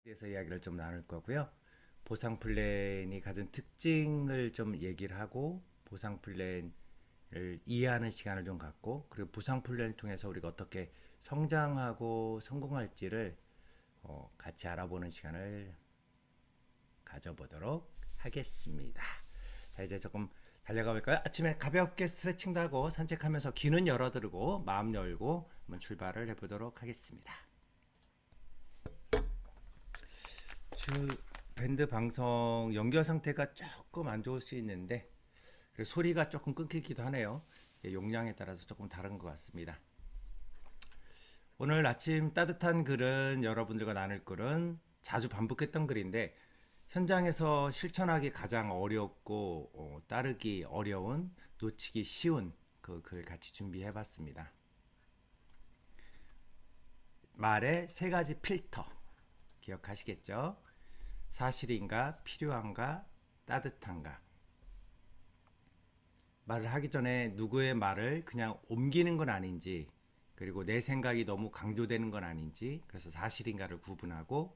대해서 이야기를 좀 나눌 거고요. 보상 플랜이 가진 특징을 좀 얘기를 하고 보상 플랜을 이해하는 시간을 좀 갖고 그리고 보상 플랜을 통해서 우리가 어떻게 성장하고 성공할지를 같이 알아보는 시간을 가져보도록 하겠습니다. 자, 이제 조금 달려가 볼까요? 아침에 가볍게 스트레칭도 하고 산책하면서 귀는 열어두고 마음 열고 한번 출발을 해보도록 하겠습니다. 밴드 방송 연결 상태가 조금 안 좋을 수 있는데 소리가 조금 끊기기도 하네요. 용량에 따라서 조금 다른 것 같습니다. 오늘 아침 따뜻한 글은 여러분들과 나눌 글은 자주 반복했던 글인데 현장에서 실천하기 가장 어렵고 따르기 어려운 놓치기 쉬운 그 글 같이 준비해 봤습니다. 말의 세 가지 필터 기억하시겠죠? 사실인가, 필요한가, 따뜻한가. 말을 하기 전에 누구의 말을 그냥 옮기는 건 아닌지, 그리고 내 생각이 너무 강조되는 건 아닌지, 그래서 사실인가를 구분하고,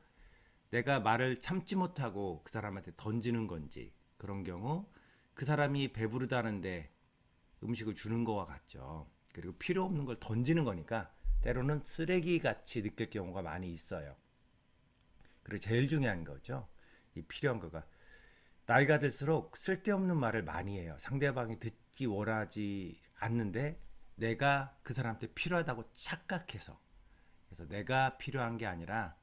내가 말을 참지 못하고 그 사람한테 던지는 건지, 그런 경우 그 사람이 배부르다는데 음식을 주는 거와 같죠. 그리고 필요 없는 걸 던지는 거니까 때로는 쓰레기 같이 느낄 경우가 많이 있어요. 그리고 제일 중요한 거죠. 이 필요한 거가 나이가 들수록 쓸데없는 말을 많이 해요. 상대방이 듣기 원하지 않는데 내가 그 사람한테 필요하다고 착각해서. 그래서 내가 필요한 게 아니라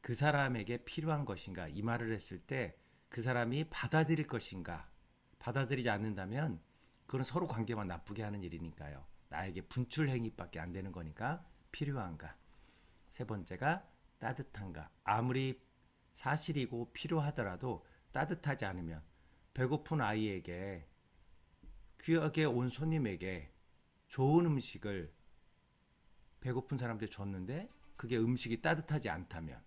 그 사람에게 필요한 것인가 이 말을 했을 때 그 사람이 받아들일 것인가. 받아들이지 않는다면 그건 서로 관계만 나쁘게 하는 일이니까요. 나에게 분출 행위밖에 안 되는 거니까 필요한가. 세 번째가 따뜻한가. 아무리 사실이고 필요하더라도 따뜻하지 않으면 배고픈 아이에게 귀하게 온 손님에게 좋은 음식을 배고픈 사람한테 줬는데 그게 음식이 따뜻하지 않다면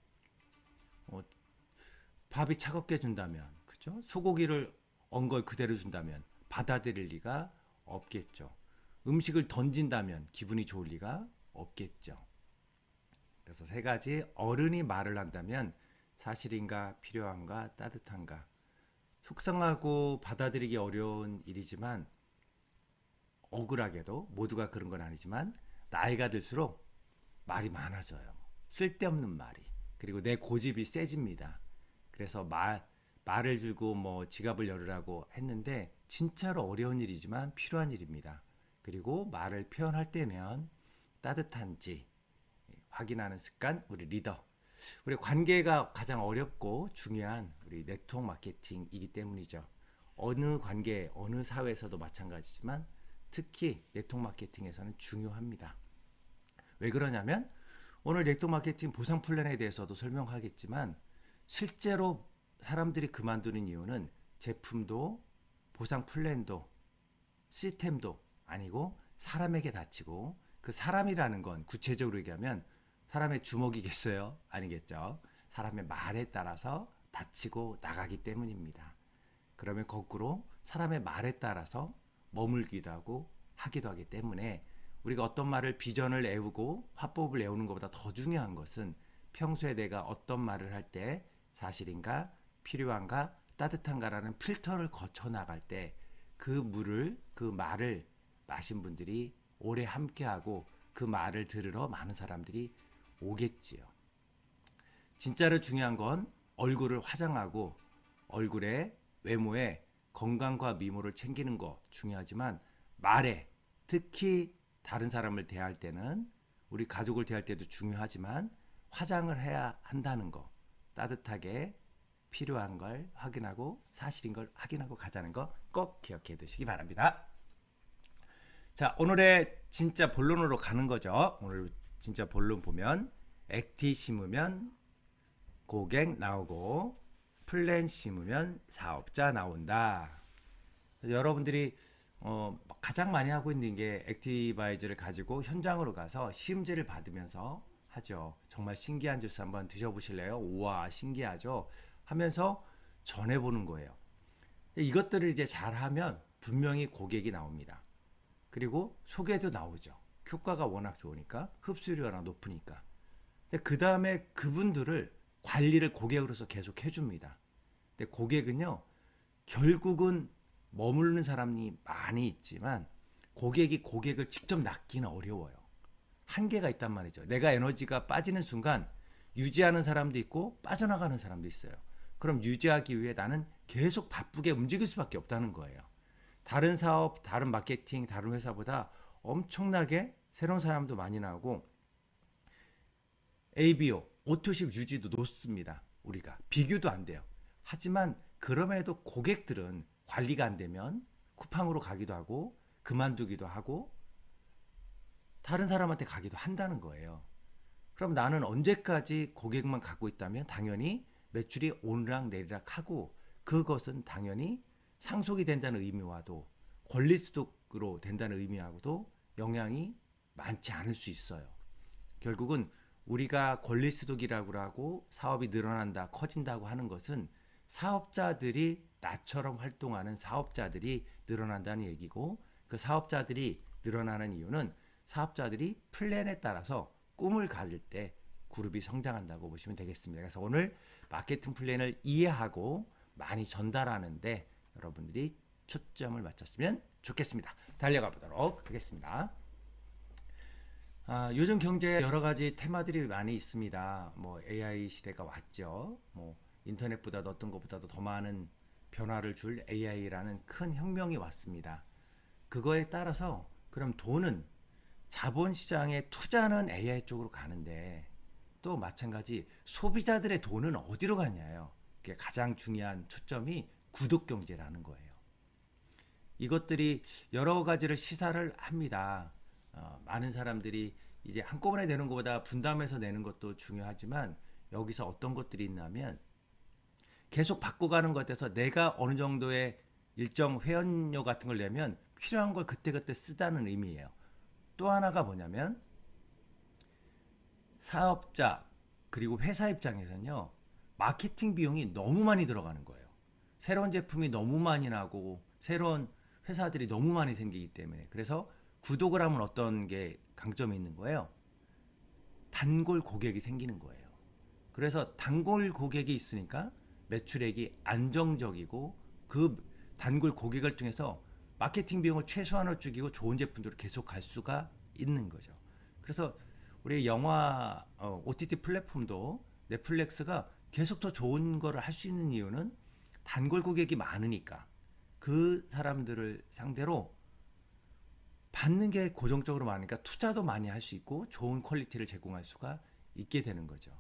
밥이 차갑게 준다면 그죠? 소고기를 언 걸 그대로 준다면 받아들일 리가 없겠죠. 음식을 던진다면 기분이 좋을 리가 없겠죠. 그래서 세 가지 어른이 말을 한다면 사실인가 필요한가 따뜻한가 속상하고 받아들이기 어려운 일이지만 억울하게도 모두가 그런 건 아니지만 나이가 들수록 말이 많아져요. 쓸데없는 말이. 그리고 내 고집이 세집니다. 그래서 말을 들고 뭐 지갑을 열으라고 했는데 진짜로 어려운 일이지만 필요한 일입니다. 그리고 말을 표현할 때면 따뜻한지 확인하는 습관 우리 리더. 우리 관계가 가장 어렵고 중요한 우리 네트워크 마케팅이기 때문이죠. 어느 관계, 어느 사회에서도 마찬가지지만 특히 네트워크 마케팅에서는 중요합니다. 왜 그러냐면 오늘 네트워크 마케팅 보상 플랜에 대해서도 설명하겠지만 실제로 사람들이 그만두는 이유는 제품도 보상 플랜도 시스템도 아니고 사람에게 다치고 그 사람이라는 건 구체적으로 얘기하면 사람의 주먹이겠어요? 아니겠죠. 사람의 말에 따라서 다치고 나가기 때문입니다. 그러면 거꾸로 사람의 말에 따라서 머물기도 하고 하기도 하기 때문에 우리가 어떤 말을 비전을 애우고 화법을 애우는 것보다 더 중요한 것은 평소에 내가 어떤 말을 할 때 사실인가 필요한가 따뜻한가라는 필터를 거쳐 나갈 때 그 물을 그 말을 마신 분들이 오래 함께하고 그 말을 들으러 많은 사람들이 오겠지요. 진짜로 중요한 건 얼굴을 화장하고 얼굴에 외모에 건강과 미모를 챙기는 거 중요하지만 말에 특히 다른 사람을 대할 때는 우리 가족을 대할 때도 중요하지만 화장을 해야 한다는 거 따뜻하게 필요한 걸 확인하고 사실인 걸 확인하고 가자는 거 꼭 기억해 두시기 바랍니다. 자, 오늘의 진짜 본론으로 가는 거죠. 오늘 진짜 본론 보면 액티 심으면 고객 나오고 플랜 심으면 사업자 나온다. 여러분들이 가장 많이 하고 있는 게 액티바이저를 가지고 현장으로 가서 시음제를 받으면서 하죠. 정말 신기한 주스 한번 드셔보실래요? 우와 신기하죠? 하면서 전해보는 거예요. 이것들을 이제 잘하면 분명히 고객이 나옵니다. 그리고 소개도 나오죠. 효과가 워낙 좋으니까 흡수율이 워낙 높으니까. 그 다음에 그분들을 관리를 고객으로서 계속 해줍니다. 근데 고객은요, 결국은 머무르는 사람이 많이 있지만 고객이 고객을 직접 낚기는 어려워요. 한계가 있단 말이죠. 내가 에너지가 빠지는 순간 유지하는 사람도 있고 빠져나가는 사람도 있어요. 그럼 유지하기 위해 나는 계속 바쁘게 움직일 수밖에 없다는 거예요. 다른 사업, 다른 마케팅, 다른 회사보다 엄청나게 새로운 사람도 많이 나오고 ABO, 오토십 유지도 높습니다. 우리가 비교도 안 돼요. 하지만 그럼에도 고객들은 관리가 안 되면 쿠팡으로 가기도 하고 그만두기도 하고 다른 사람한테 가기도 한다는 거예요. 그럼 나는 언제까지 고객만 갖고 있다면 당연히 매출이 오르락 내리락 하고 그것은 당연히 상속이 된다는 의미와도 권리소득으로 된다는 의미하고도 영향이 많지 않을 수 있어요. 결국은 우리가 권리소득이라고 하고 사업이 늘어난다, 커진다고 하는 것은 사업자들이 나처럼 활동하는 사업자들이 늘어난다는 얘기고 그 사업자들이 늘어나는 이유는 사업자들이 플랜에 따라서 꿈을 가질 때 그룹이 성장한다고 보시면 되겠습니다. 그래서 오늘 마케팅 플랜을 이해하고 많이 전달하는데 여러분들이 초점을 맞췄으면 좋겠습니다. 달려가 보도록 하겠습니다. 요즘 경제에 여러 가지 테마들이 많이 있습니다. 뭐 AI 시대가 왔죠. 뭐 인터넷보다도 어떤 것보다도 더 많은 변화를 줄 AI라는 큰 혁명이 왔습니다. 그거에 따라서 그럼 돈은 자본시장에 투자는 AI 쪽으로 가는데 또 마찬가지 소비자들의 돈은 어디로 가냐요. 그게 가장 중요한 초점이 구독경제라는 거예요. 이것들이 여러 가지를 시사를 합니다. 많은 사람들이 이제 한꺼번에 내는 것보다 분담해서 내는 것도 중요하지만 여기서 어떤 것들이 있냐면 계속 바꿔가는 것 같아서 내가 어느 정도의 일정 회원료 같은 걸 내면 필요한 걸 그때그때 쓰다는 의미예요. 또 하나가 뭐냐면 사업자 그리고 회사 입장에서는요. 마케팅 비용이 너무 많이 들어가는 거예요. 새로운 제품이 너무 많이 나고 새로운 회사들이 너무 많이 생기기 때문에 그래서 구독을 하면 어떤 게 강점이 있는 거예요. 단골 고객이 생기는 거예요. 그래서 단골 고객이 있으니까 매출액이 안정적이고 그 단골 고객을 통해서 마케팅 비용을 최소한으로 줄이고 좋은 제품들을 계속 갈 수가 있는 거죠. 그래서 우리 영화 OTT 플랫폼도 넷플릭스가 계속 더 좋은 거를 할 수 있는 이유는 단골 고객이 많으니까 그 사람들을 상대로 받는 게 고정적으로 많으니까 투자도 많이 할 수 있고 좋은 퀄리티를 제공할 수가 있게 되는 거죠.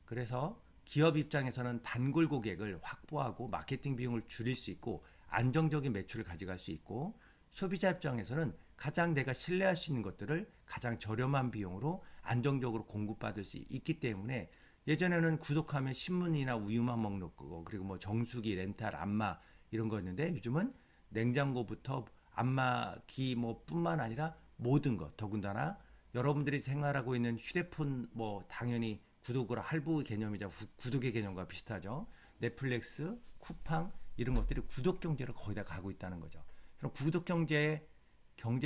그래서 기업 입장에서는 단골 고객을 확보하고 마케팅 비용을 줄일 수 있고 안정적인 매출을 가져갈 수 있고 소비자 입장에서는 가장 내가 신뢰할 수 있는 것들을 가장 저렴한 비용으로 안정적으로 공급받을 수 있기 때문에 예전에는 구독하면 신문이나 우유만 먹는 거고 그리고 뭐 정수기, 렌탈, 안마 이런 거였는데 요즘은 냉장고부터 안마기 뭐 뿐만 아니라 모든 것 더군다나 여러분들이 생활하고 있는 휴대폰 뭐 당연히 구독으로 할부 개념이자 구독의 개념과 비슷하죠. 넷플릭스, 쿠팡 이런 것들이 구독 경제로 거의 다 가고 있다는 거죠. 그럼 구독 경제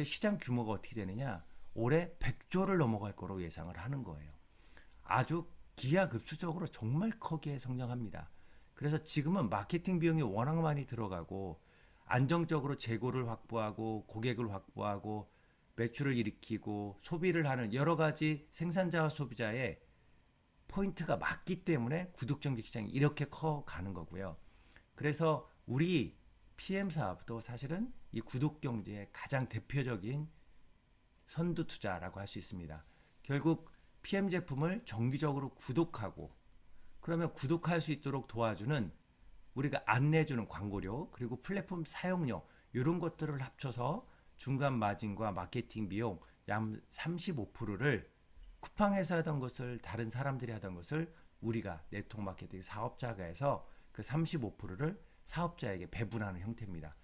시장 규모가 어떻게 되느냐? 올해 100조를 넘어갈 거로 예상을 하는 거예요. 아주 기하급수적으로 정말 크게 성장합니다. 그래서 지금은 마케팅 비용이 워낙 많이 들어가고 안정적으로 재고를 확보하고 고객을 확보하고 매출을 일으키고 소비를 하는 여러 가지 생산자와 소비자의 포인트가 맞기 때문에 구독경제 시장이 이렇게 커가는 거고요. 그래서 우리 PM 사업도 사실은 이 구독경제의 가장 대표적인 선두 투자라고 할 수 있습니다. 결국 PM 제품을 정기적으로 구독하고 그러면 구독할 수 있도록 도와주는 우리가 안내해주는 광고료 그리고 플랫폼 사용료 이런 것들을 합쳐서 중간 마진과 마케팅 비용 약 35%를 쿠팡에서 하던 것을 다른 사람들이 하던 것을 우리가 네트워크 마케팅 사업자가 해서 그 35%를 사업자에게 배분하는 형태입니다.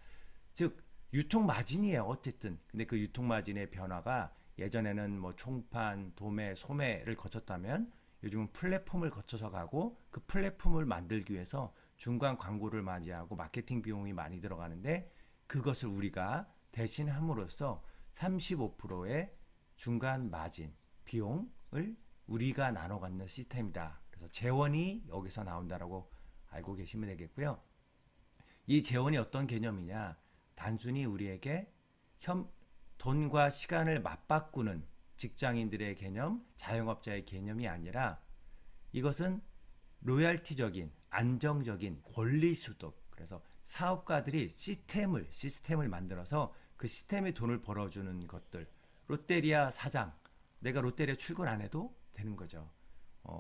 즉 유통 마진이에요. 어쨌든 근데 그 유통 마진의 변화가 예전에는 뭐 총판, 도매, 소매를 거쳤다면 요즘은 플랫폼을 거쳐서 가고 그 플랫폼을 만들기 위해서 중간 광고를 맞이하고 마케팅 비용이 많이 들어가는데 그것을 우리가 대신함으로써 35%의 중간 마진 비용을 우리가 나눠 갖는 시스템이다. 그래서 재원이 여기서 나온다라고 알고 계시면 되겠고요. 이 재원이 어떤 개념이냐? 단순히 우리에게 돈과 시간을 맞바꾸는 직장인들의 개념, 자영업자의 개념이 아니라 이것은 로열티적인 안정적인 권리소득. 그래서 사업가들이 시스템을 만들어서 그 시스템에 돈을 벌어주는 것들. 롯데리아 사장, 내가 롯데리아 출근 안 해도 되는 거죠.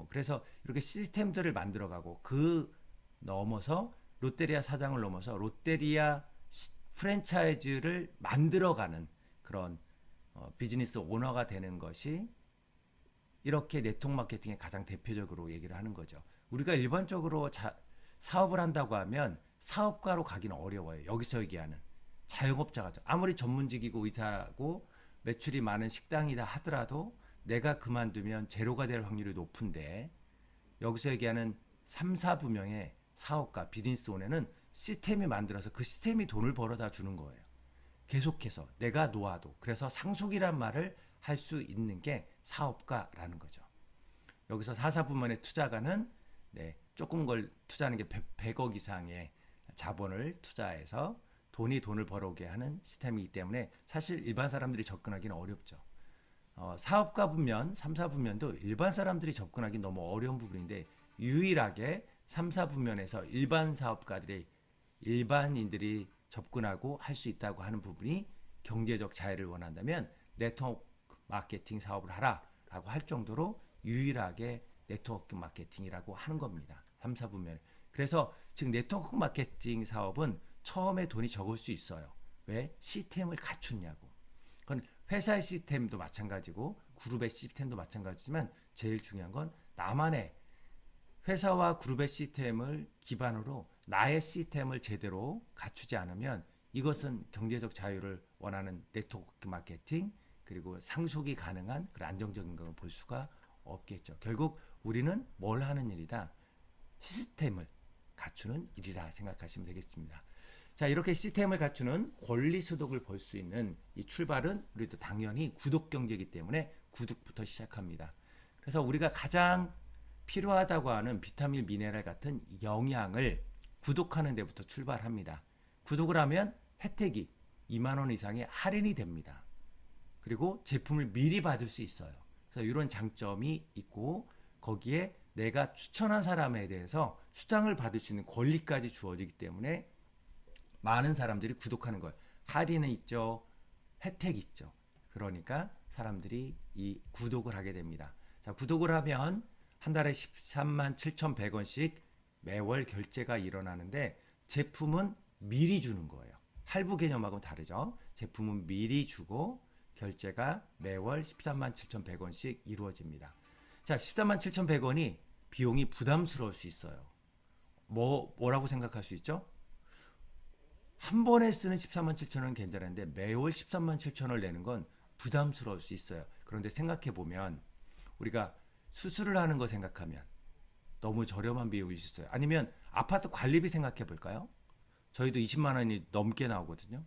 그래서 이렇게 시스템들을 만들어가고 그 넘어서 롯데리아 사장을 넘어서 롯데리아 프랜차이즈를 만들어가는 그런 비즈니스 오너가 되는 것이 이렇게 네트워크 마케팅의 가장 대표적으로 얘기를 하는 거죠. 우리가 일반적으로 사업을 한다고 하면 사업가로 가기는 어려워요. 여기서 얘기하는 자영업자가 아무리 전문직이고 의사고 매출이 많은 식당이다 하더라도 내가 그만두면 제로가 될 확률이 높은데 여기서 얘기하는 3, 4부명의 사업가, 비즈니스 오너는 시스템이 만들어서 그 시스템이 돈을 벌어다 주는 거예요. 계속해서 내가 놓아도 그래서 상속이란 말을 할 수 있는 게 사업가라는 거죠. 여기서 4, 4부문의 투자가는 조금 걸 투자하는 게 100억 이상의 자본을 투자해서 돈을 벌어오게 하는 시스템이기 때문에 사실 일반 사람들이 접근하기는 어렵죠. 사업가 분면, 3, 4분면도 일반 사람들이 접근하기 너무 어려운 부분인데 유일하게 3, 4분면에서 일반인들이 접근하고 할 수 있다고 하는 부분이 경제적 자유를 원한다면 네트워크 마케팅 사업을 하라라고 할 정도로 유일하게 네트워크 마케팅이라고 하는 겁니다. 3, 4분면. 그래서 지금 네트워크 마케팅 사업은 처음에 돈이 적을 수 있어요. 왜? 시스템을 갖추냐고. 그건 회사의 시스템도 마찬가지고 그룹의 시스템도 마찬가지지만 제일 중요한 건 나만의 회사와 그룹의 시스템을 기반으로 나의 시스템을 제대로 갖추지 않으면 이것은 경제적 자유를 원하는 네트워크 마케팅 그리고 상속이 가능한 그런 안정적인 걸 볼 수가 없겠죠. 결국 우리는 뭘 하는 일이다? 시스템을 갖추는 일이라 생각하시면 되겠습니다. 자, 이렇게 시스템을 갖추는 권리소득을 볼 수 있는 이 출발은 우리도 당연히 구독 경제이기 때문에 구독부터 시작합니다. 그래서 우리가 가장 필요하다고 하는 비타민, 미네랄 같은 영양을 구독하는 데부터 출발합니다. 구독을 하면 혜택이 2만 원 이상의 할인이 됩니다. 그리고 제품을 미리 받을 수 있어요. 그래서 이런 장점이 있고 거기에 내가 추천한 사람에 대해서 수당을 받을 수 있는 권리까지 주어지기 때문에 많은 사람들이 구독하는 거예요. 할인은 있죠. 혜택이 있죠. 그러니까 사람들이 이 구독을 하게 됩니다. 자, 구독을 하면 한 달에 13만 7,100원씩 매월 결제가 일어나는데 제품은 미리 주는 거예요. 할부 개념하고는 다르죠. 제품은 미리 주고 결제가 매월 13만 7,100원씩 이루어집니다. 자, 13만 7,100원이 비용이 부담스러울 수 있어요. 뭐라고 생각할 수 있죠? 한 번에 쓰는 14만 7천원 괜찮은데 매월 13만 7천원을 내는 건 부담스러울 수 있어요. 그런데 생각해 보면 우리가 수술을 하는 거 생각하면 너무 저렴한 비용이 있어요. 아니면 아파트 관리비 생각해 볼까요? 저희도 20만 원이 넘게 나오거든요.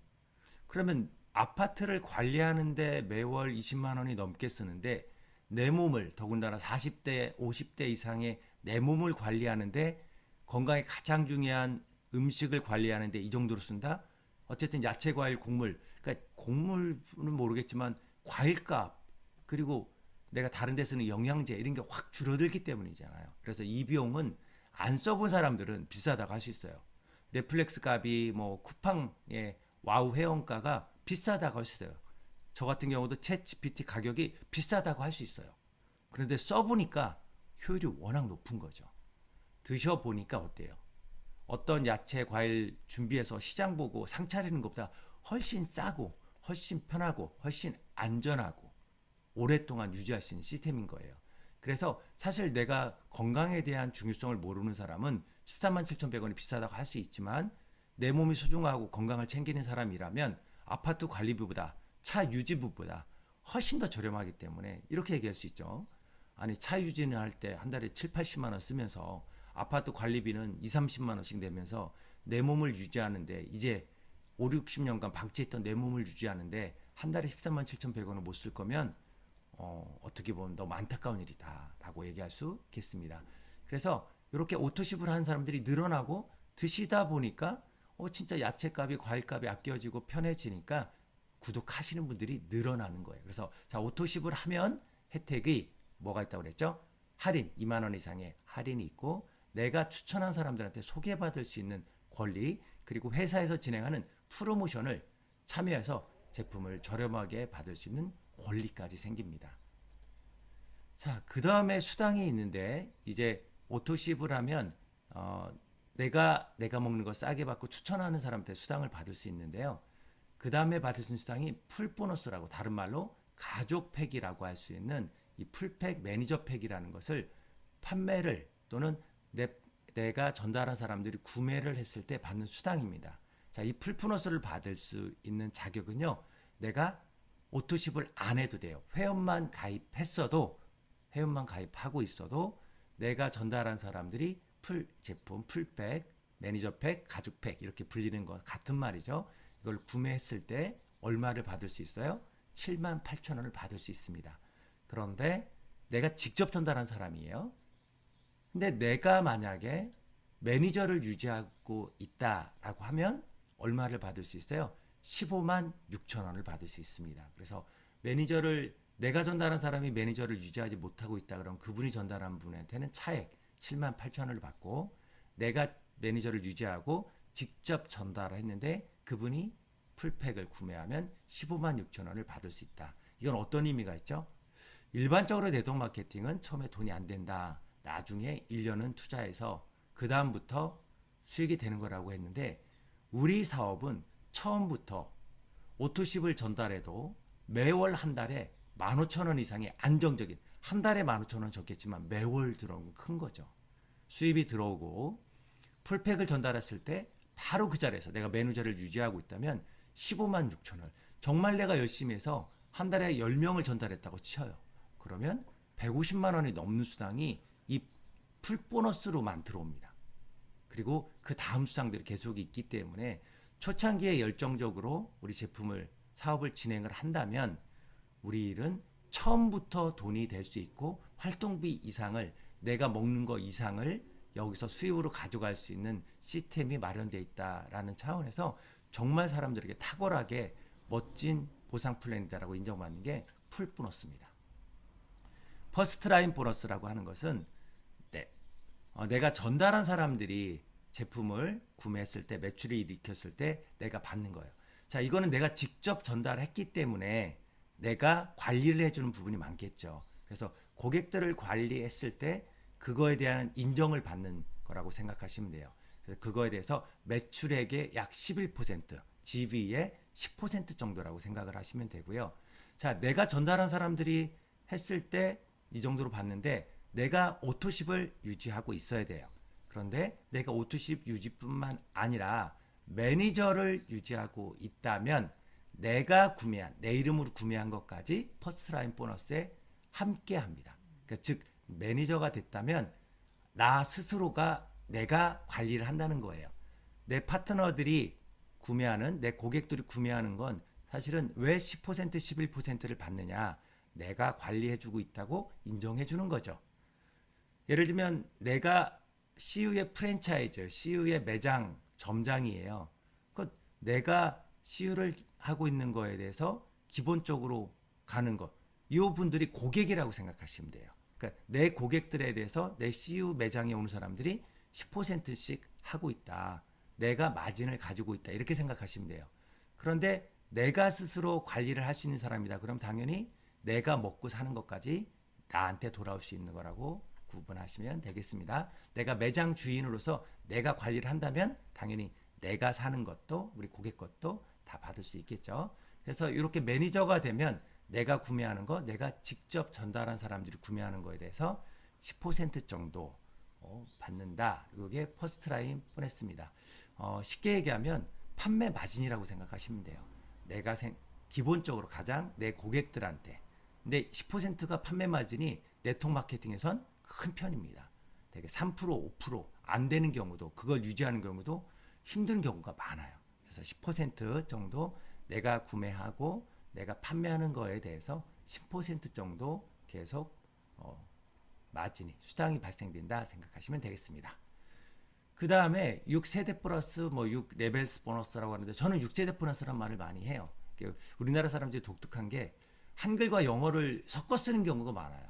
그러면 아파트를 관리하는데 매월 20만 원이 넘게 쓰는데 내 몸을 더군다나 40대, 50대 이상의 내 몸을 관리하는데 건강에 가장 중요한 음식을 관리하는데 이 정도로 쓴다? 어쨌든 야채, 과일, 곡물. 그러니까 곡물은 모르겠지만 과일값 그리고 내가 다른 데 쓰는 영양제 이런 게 확 줄어들기 때문이잖아요. 그래서 이 비용은 안 써본 사람들은 비싸다고 할 수 있어요. 넷플릭스 값이 뭐 쿠팡의 와우 회원가가 비싸다고 할 수 있어요. 저 같은 경우도 챗 GPT 가격이 비싸다고 할 수 있어요. 그런데 써보니까 효율이 워낙 높은 거죠. 드셔보니까 어때요? 어떤 야채, 과일 준비해서 시장 보고 상 차리는 것보다 훨씬 싸고 훨씬 편하고 훨씬 안전하고 오랫동안 유지할 수 있는 시스템인 거예요. 그래서 사실 내가 건강에 대한 중요성을 모르는 사람은 13만 7,100원이 비싸다고 할 수 있지만 내 몸이 소중하고 건강을 챙기는 사람이라면 아파트 관리비보다 차 유지비보다 훨씬 더 저렴하기 때문에 이렇게 얘기할 수 있죠. 아니 차 유지는 할 때 한 달에 7, 80만 원 쓰면서 아파트 관리비는 2, 30만 원씩 내면서 내 몸을 유지하는데 이제 5, 60년간 방치했던 내 몸을 유지하는데 한 달에 13만 7,100원을 못 쓸 거면 어떻게 보면 너무 안타까운 일이다 라고 얘기할 수 있겠습니다. 그래서 이렇게 오토십을 하는 사람들이 늘어나고 드시다 보니까 진짜 야채값이 과일값이 아껴지고 편해지니까 구독하시는 분들이 늘어나는 거예요. 그래서 자, 오토십을 하면 혜택이 뭐가 있다고 그랬죠? 할인 2만 원 이상의 할인이 있고 내가 추천한 사람들한테 소개받을 수 있는 권리 그리고 회사에서 진행하는 프로모션을 참여해서 제품을 저렴하게 받을 수 있는 권리까지 생깁니다. 자, 그 다음에 수당이 있는데 이제 오토십을 하면 내가 먹는 거 싸게 받고 추천하는 사람한테 수당을 받을 수 있는데요. 그 다음에 받을 수 있는 수당이 풀보너스라고 다른 말로 가족팩이라고 할 수 있는 이 풀팩 매니저 팩이라는 것을 판매를 또는 내가 전달한 사람들이 구매를 했을 때 받는 수당입니다. 자, 이 풀보너스를 받을 수 있는 자격은요. 내가 오토십을 안 해도 돼요. 회원만 가입하고 있어도 내가 전달한 사람들이 풀 제품, 풀백, 매니저팩, 가죽팩 이렇게 불리는 것 같은 말이죠. 이걸 구매했을 때 얼마를 받을 수 있어요? 78,000원을 받을 수 있습니다. 그런데 내가 직접 전달한 사람이에요. 근데 내가 만약에 매니저를 유지하고 있다라고 하면 얼마를 받을 수 있어요? 156,000원을 받을 수 있습니다. 그래서 내가 전달한 사람이 매니저를 유지하지 못하고 있다 그러면 그분이 전달한 분한테는 차액 78,000원을 받고 내가 매니저를 유지하고 직접 전달을 했는데 그분이 풀팩을 구매하면 156,000원을 받을 수 있다. 이건 어떤 의미가 있죠? 일반적으로 네트워크 마케팅은 처음에 돈이 안 된다. 나중에 1년은 투자해서 그 다음부터 수익이 되는 거라고 했는데 우리 사업은 처음부터 오토십을 전달해도 매월 한 달에 15,000원 이상의 안정적인 한 달에 15,000원 적겠지만 매월 들어오는 건 큰 거죠. 수입이 들어오고 풀팩을 전달했을 때 바로 그 자리에서 내가 매니저를 유지하고 있다면 156,000원 정말 내가 열심히 해서 한 달에 10명을 전달했다고 쳐요. 그러면 150만 원이 넘는 수당이 이 풀보너스로만 들어옵니다. 그리고 그 다음 수당들이 계속 있기 때문에 초창기에 열정적으로 우리 사업을 진행을 한다면 우리 일은 처음부터 돈이 될 수 있고 활동비 이상을 내가 먹는 거 이상을 여기서 수입으로 가져갈 수 있는 시스템이 마련되어 있다라는 차원에서 정말 사람들에게 탁월하게 멋진 보상 플랜이다라고 인정받는 게 풀보너스입니다. 퍼스트 라인 보너스라고 하는 것은 내가 전달한 사람들이 제품을 구매했을 때 매출을 일으켰을 때 내가 받는 거예요. 자, 이거는 내가 직접 전달했기 때문에 내가 관리를 해주는 부분이 많겠죠. 그래서 고객들을 관리했을 때 그거에 대한 인정을 받는 거라고 생각하시면 돼요. 그래서 그거에 대해서 매출액의 약 11%, GV의 10% 정도라고 생각을 하시면 되고요. 자, 내가 전달한 사람들이 했을 때 이 정도로 받는데 내가 오토십을 유지하고 있어야 돼요. 그런데 내가 오토십 유지뿐만 아니라 매니저를 유지하고 있다면 내가 내 이름으로 구매한 것까지 퍼스트라인 보너스에 함께 합니다. 그러니까 즉 매니저가 됐다면 나 스스로가 내가 관리를 한다는 거예요. 내 파트너들이 내 고객들이 구매하는 건 사실은 왜 10%, 11%를 받느냐? 내가 관리해주고 있다고 인정해주는 거죠. 예를 들면 내가 CU의 프랜차이즈, CU의 매장 점장이에요. 내가 CU를 하고 있는 거에 대해서 기본적으로 가는 것. 이 분들이 고객이라고 생각하시면 돼요. 그러니까 내 고객들에 대해서 내 CU 매장에 오는 사람들이 10%씩 하고 있다. 내가 마진을 가지고 있다. 이렇게 생각하시면 돼요. 그런데 내가 스스로 관리를 할 수 있는 사람이다. 그럼 당연히 내가 먹고 사는 것까지 나한테 돌아올 수 있는 거라고 구분하시면 되겠습니다. 내가 매장 주인으로서 내가 관리를 한다면 당연히 내가 사는 것도 우리 고객 것도 다 받을 수 있겠죠. 그래서 이렇게 매니저가 되면 내가 구매하는 거, 내가 직접 전달한 사람들이 구매하는 거에 대해서 10% 정도 받는다. 이게 퍼스트라인 보너스입니다. 쉽게 얘기하면 판매 마진이라고 생각하시면 돼요. 내가 기본적으로 가장 내 고객들한테 근데 10%가 판매 마진이 네트워크 마케팅에선 큰 편입니다. 되게 3%, 5%안 되는 경우도 그걸 유지하는 경우도 힘든 경우가 많아요. 그래서 10% 정도 내가 구매하고 내가 판매하는 거에 대해서 10% 정도 계속 마진이 수당이 발생된다 생각하시면 되겠습니다. 그 다음에 6세대 플러스 뭐 6레벨스 보너스라고 하는데 저는 6세대 보너스란 말을 많이 해요. 우리나라 사람들이 독특한 게 한글과 영어를 섞어 쓰는 경우가 많아요.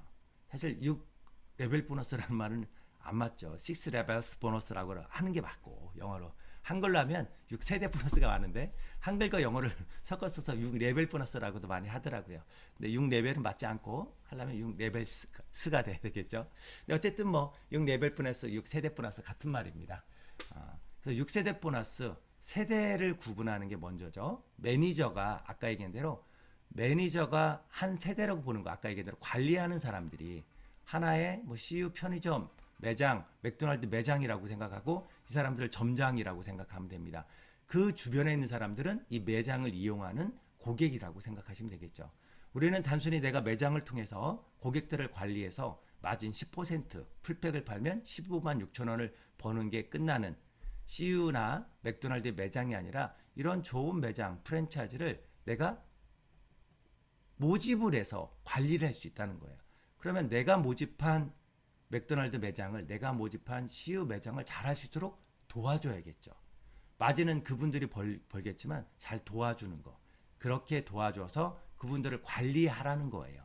사실 6레벨 보너스라는 말은 안 맞죠. 6레벨스 보너스라고 하는 게 맞고 영어로. 한글로 하면 6세대 보너스가 많은데 한글과 영어를 섞어 써서 6레벨 보너스라고도 많이 하더라고요. 근데 6레벨은 맞지 않고 하려면 6레벨스가 돼야 되겠죠. 근데 어쨌든 뭐 6레벨 보너스, 6세대 보너스 같은 말입니다. 그래서 6세대 보너스 세대를 구분하는 게 먼저죠. 매니저가 아까 얘기한 대로 매니저가 한 세대라고 보는 거 아까 얘기한 대로 관리하는 사람들이 하나의 뭐 CU 편의점 매장, 맥도날드 매장이라고 생각하고 이 사람들을 점장이라고 생각하면 됩니다. 그 주변에 있는 사람들은 이 매장을 이용하는 고객이라고 생각하시면 되겠죠. 우리는 단순히 내가 매장을 통해서 고객들을 관리해서 마진 10% 풀팩을 팔면 15만 6천 원을 버는 게 끝나는 CU나 맥도날드 매장이 아니라 이런 좋은 매장, 프랜차이즈를 내가 모집을 해서 관리를 할 수 있다는 거예요. 그러면 내가 모집한 맥도날드 매장을 내가 모집한 CU 매장을 잘 할 수 있도록 도와줘야겠죠. 마진은 그분들이 벌겠지만 잘 도와주는 거. 그렇게 도와줘서 그분들을 관리하라는 거예요.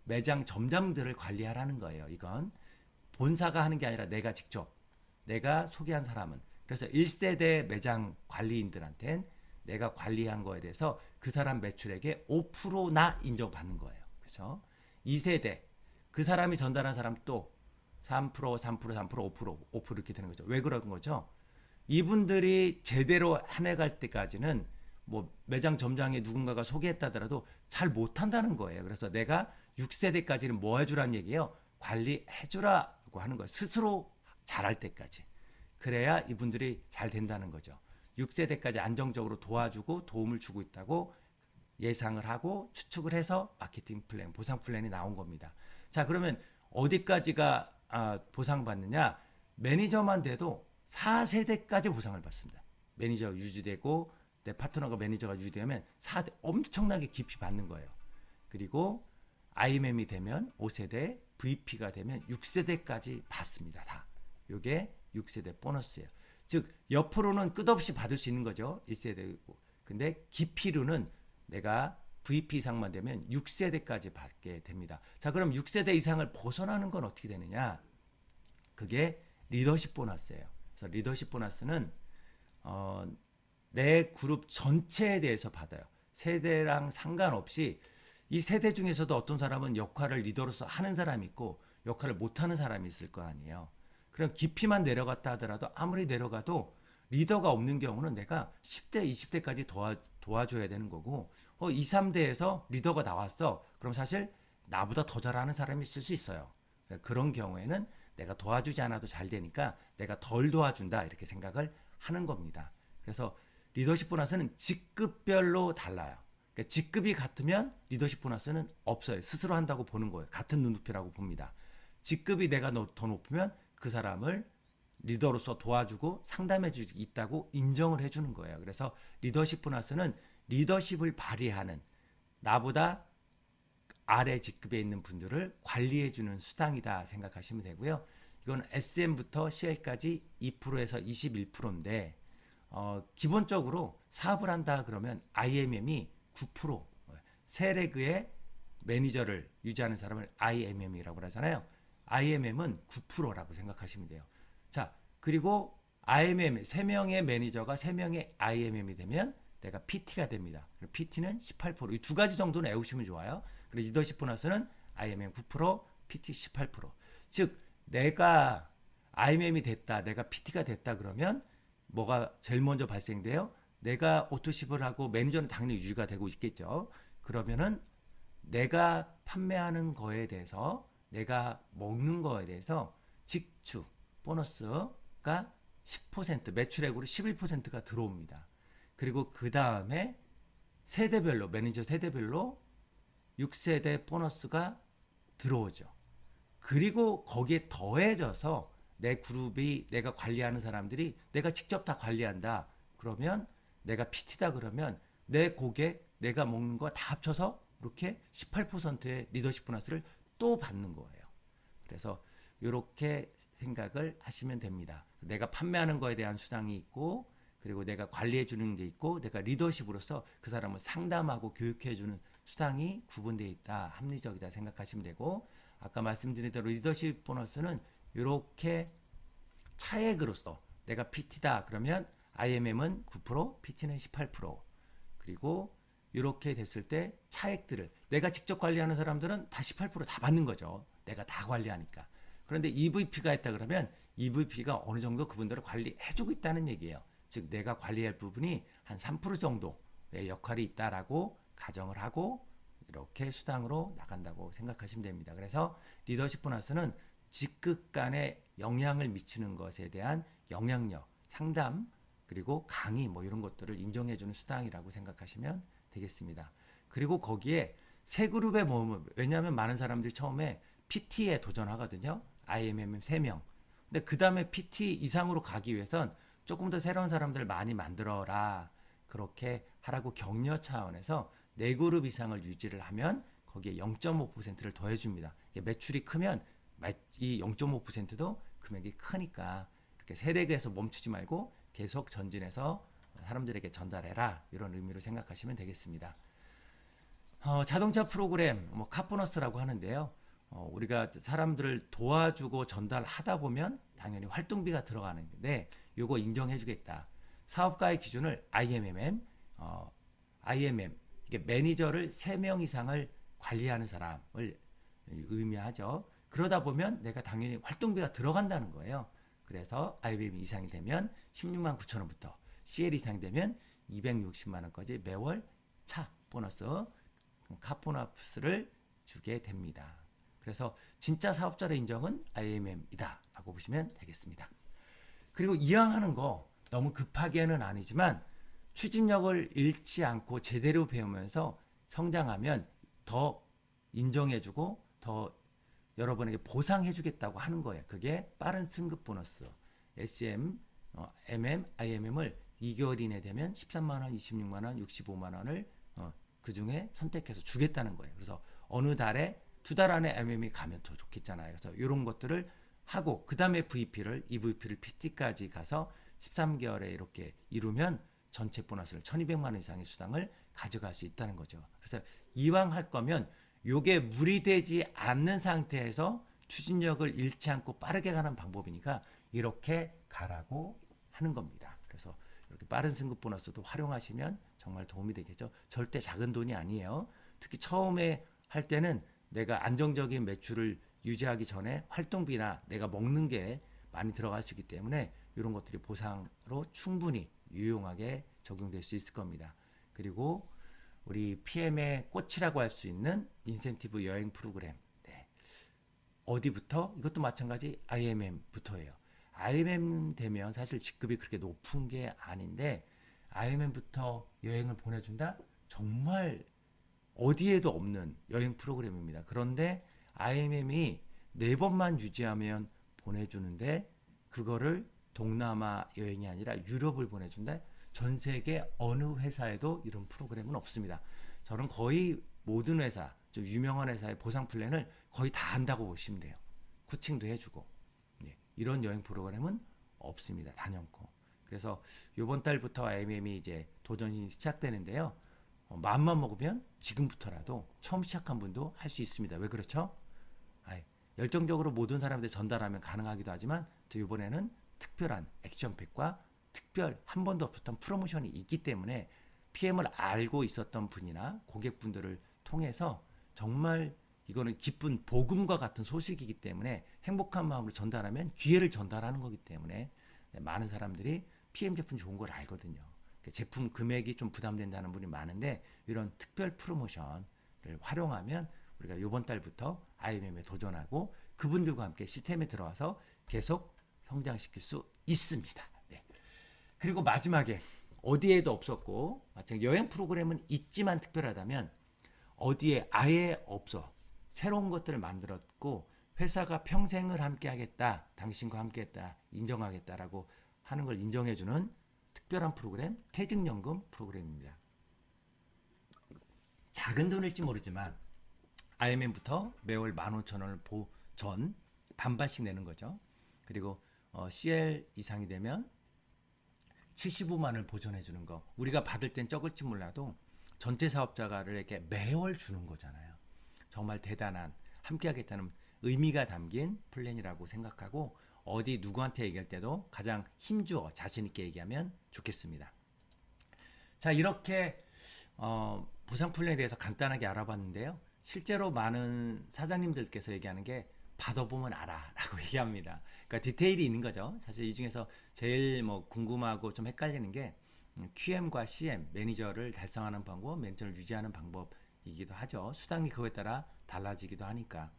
매장 점장들을 관리하라는 거예요. 이건 본사가 하는 게 아니라 내가 직접 내가 소개한 사람은 그래서 1세대 매장 관리인들한텐 내가 관리한 거에 대해서 그 사람 매출액의 5%나 인정받는 거예요. 그래서 2세대 그 사람이 전달한 사람 또 3%, 5% 이렇게 되는 거죠. 왜 그런 거죠? 이분들이 제대로 한 해 갈 때까지는 뭐 매장 점장에 누군가가 소개했다더라도 잘 못한다는 거예요. 그래서 내가 6세대까지는 뭐 해주라는 얘기예요? 관리해주라고 하는 거예요. 스스로 잘할 때까지. 그래야 이분들이 잘 된다는 거죠. 6세대까지 안정적으로 도와주고 도움을 주고 있다고 예상을 하고 추측을 해서 마케팅 플랜, 보상 플랜이 나온 겁니다. 자, 그러면 어디까지가 보상받느냐? 매니저만 돼도 4세대까지 보상을 받습니다. 매니저가 유지되고 내 파트너가 매니저가 유지되면 4대 엄청나게 깊이 받는 거예요. 그리고 IMM이 되면 5세대, VP가 되면 6세대까지 받습니다. 다. 이게 6세대 보너스예요. 즉 옆으로는 끝없이 받을 수 있는 거죠. 1세대고. 근데 깊이로는 내가 VP 이상만 되면 6세대까지 받게 됩니다. 자, 그럼 6세대 이상을 벗어나는 건 어떻게 되느냐? 그게 리더십 보너스예요. 그래서 리더십 보너스는 내 그룹 전체에 대해서 받아요. 세대랑 상관없이 이 세대 중에서도 어떤 사람은 역할을 리더로서 하는 사람이 있고 역할을 못하는 사람이 있을 거 아니에요. 그럼 깊이만 내려갔다 하더라도 아무리 내려가도 리더가 없는 경우는 내가 10대, 20대까지 도와줘야 되는 거고 2, 3대에서 리더가 나왔어. 그럼 사실 나보다 더 잘하는 사람이 있을 수 있어요. 그런 경우에는 내가 도와주지 않아도 잘 되니까 내가 덜 도와준다 이렇게 생각을 하는 겁니다. 그래서 리더십 보너스는 직급별로 달라요. 그러니까 직급이 같으면 리더십 보너스는 없어요. 스스로 한다고 보는 거예요. 같은 눈높이라고 봅니다. 직급이 내가 더 높으면 그 사람을 리더로서 도와주고 상담해 줄 수 있다고 인정을 해주는 거예요. 그래서 리더십 보너스는 리더십을 발휘하는 나보다 아래 직급에 있는 분들을 관리해주는 수당이다 생각하시면 되고요. 이건 SM부터 CL까지 2%에서 21%인데 기본적으로 사업을 한다 그러면 IMM이 9%, 세레그의 매니저를 유지하는 사람을 IMM이라고 하잖아요. IMM은 9%라고 생각하시면 돼요. 자, 그리고 IMM 3명의 매니저가 3명의 IMM이 되면 내가 PT가 됩니다. PT는 18%. 이 두 가지 정도는 외우시면 좋아요. 그리고 리더십 보너스는 IMM 9%, PT 18%. 즉 내가 IMM이 됐다, 내가 PT가 됐다 그러면 뭐가 제일 먼저 발생돼요? 내가 오토십을 하고 매니저는 당연히 유지가 되고 있겠죠. 그러면은 내가 판매하는 거에 대해서 내가 먹는 거에 대해서 직주 보너스가 10% 매출액으로 11%가 들어옵니다. 그리고 그 다음에 세대별로 매니저 세대별로 6세대 보너스가 들어오죠. 그리고 거기에 더해져서 내 그룹이 내가 관리하는 사람들이 내가 직접 다 관리한다. 그러면 내가 PT다 그러면 내 고객 내가 먹는 거 다 합쳐서 이렇게 18%의 리더십 보너스를 또 받는 거예요. 그래서 이렇게 생각을 하시면 됩니다. 내가 판매하는 거에 대한 수당이 있고, 그리고 내가 관리해 주는 게 있고, 내가 리더십으로서 그 사람을 상담하고 교육해 주는 수당이 구분되어 있다, 합리적이다 생각하시면 되고, 아까 말씀드린 대로 리더십 보너스는 이렇게 차액으로서 내가 PT다 그러면 IMM은 9%, PT는 18%, 그리고 이렇게 됐을 때 차액들을 내가 직접 관리하는 사람들은 다 18%다 받는 거죠. 내가 다 관리하니까. 그런데 EVP가 있다 그러면 EVP가 어느 정도 그분들을 관리해주고 있다는 얘기예요. 즉 내가 관리할 부분이 한 3% 정도의 역할이 있다라고 가정을 하고 이렇게 수당으로 나간다고 생각하시면 됩니다. 그래서 리더십 보너스는 직급 간에 영향을 미치는 것에 대한 영향력, 상담, 그리고 강의 뭐 이런 것들을 인정해주는 수당이라고 생각하시면 되겠습니다. 그리고 거기에 세 그룹의 모험을, 왜냐하면 많은 사람들이 처음에 PT에 도전하거든요. IMM 3명. 근데 그 다음에 PT 이상으로 가기 위해선 조금 더 새로운 사람들 많이 만들어라. 그렇게 하라고 격려 차원에서 4그룹 이상을 유지를 하면 거기에 0.5%를 더해줍니다. 매출이 크면 이 0.5%도 금액이 크니까 이렇게 세력에서 멈추지 말고 계속 전진해서 사람들에게 전달해라. 이런 의미로 생각하시면 되겠습니다. 자동차 프로그램, 뭐 카보너스라고 하는데요. 우리가 사람들을 도와주고 전달하다 보면 당연히 활동비가 들어가는데 요거 인정해주겠다. 사업가의 기준을 IMM, 이게 매니저를 3명 이상을 관리하는 사람을 의미하죠. 그러다 보면 내가 당연히 활동비가 들어간다는 거예요. 그래서 IMM 이상이 되면 16만 9천 원부터 CL 이상이 되면 260만 원까지 매월 차 보너스, 카보너스를 주게 됩니다. 그래서 진짜 사업자의 인정은 IMM이다 라고 보시면 되겠습니다. 그리고 이왕하는 거 너무 급하게는 아니지만 추진력을 잃지 않고 제대로 배우면서 성장하면 더 인정해주고 더 여러분에게 보상해주겠다고 하는 거예요. 그게 빠른 승급 보너스. SM, MM, IMM을 2개월 이내 되면 13만원, 26만원, 65만원을 그 중에 선택해서 주겠다는 거예요. 그래서 어느 달에 2달 안에 MM이 가면 더 좋겠잖아요. 그래서 이런 것들을 하고 그 다음에 EVP를 PT까지 가서 13개월에 이렇게 이루면 전체 보너스를 1200만 원 이상의 수당을 가져갈 수 있다는 거죠. 그래서 이왕 할 거면 요게 무리되지 않는 상태에서 추진력을 잃지 않고 빠르게 가는 방법이니까 이렇게 가라고 하는 겁니다. 그래서 이렇게 빠른 승급 보너스도 활용하시면 정말 도움이 되겠죠. 절대 작은 돈이 아니에요. 특히 처음에 할 때는 내가 안정적인 매출을 유지하기 전에 활동비나 내가 먹는 게 많이 들어갈 수 있기 때문에 이런 것들이 보상으로 충분히 유용하게 적용될 수 있을 겁니다. 그리고 우리 PM의 꽃이라고 할 수 있는 인센티브 여행 프로그램. 네. 어디부터? 이것도 마찬가지 IMM부터예요. IMM 되면 사실 직급이 그렇게 높은 게 아닌데 IMM부터 여행을 보내준다? 정말 어디에도 없는 여행 프로그램입니다. 그런데 IMM이 4번만 유지하면 보내주는데 그거를 동남아 여행이 아니라 유럽을 보내준다? 전 세계 어느 회사에도 이런 프로그램은 없습니다. 저는 거의 모든 회사, 좀 유명한 회사의 보상 플랜을 거의 다 한다고 보시면 돼요. 코칭도 해주고. 네, 이런 여행 프로그램은 없습니다. 단연코. 그래서 이번 달부터 IMM이 이제 도전이 시작되는데요. 마음만 먹으면 지금부터라도 처음 시작한 분도 할 수 있습니다. 왜 그렇죠? 열정적으로 모든 사람들 전달하면 가능하기도 하지만 또 이번에는 특별한 액션팩과 특별 한 번도 없었던 프로모션이 있기 때문에 PM을 알고 있었던 분이나 고객분들을 통해서 정말 이거는 기쁜 복음과 같은 소식이기 때문에 행복한 마음으로 전달하면 기회를 전달하는 거기 때문에 많은 사람들이 PM 제품 좋은 걸 알거든요. 제품 금액이 좀 부담된다는 분이 많은데 이런 특별 프로모션을 활용하면 우리가 이번 달부터 IMM에 도전하고 그분들과 함께 시스템에 들어와서 계속 성장시킬 수 있습니다. 네. 그리고 마지막에 어디에도 없었고 마찬가지 여행 프로그램은 있지만 특별하다면 어디에 아예 없어 새로운 것들을 만들었고 회사가 평생을 함께 하겠다 당신과 함께 했다 인정하겠다라고 하는 걸 인정해주는 특별한 프로그램 퇴직연금 프로그램입니다. 작은 돈일지 모르지만 IMM부터 매월 15,000원을 보전 반반씩 내는 거죠. 그리고 CL 이상이 되면 75만 원을 보전해 주는 거. 우리가 받을 땐 적을지 몰라도 전체 사업자가에게 매월 주는 거잖아요. 정말 대단한, 함께 하겠다는 의미가 담긴 플랜이라고 생각하고, 어디 누구한테 얘기할 때도 가장 힘주어 자신 있게 얘기하면 좋겠습니다. 자, 이렇게 보상 플랜에 대해서 간단하게 알아봤는데요. 실제로 많은 사장님들께서 얘기하는 게 받아보면 알아 라고 얘기합니다. 그러니까 디테일이 있는 거죠. 사실 이 중에서 제일 뭐 궁금하고 좀 헷갈리는 게 QM과 CM, 매니저를 달성하는 방법, 매니저를 유지하는 방법이기도 하죠. 수당이 그거에 따라 달라지기도 하니까.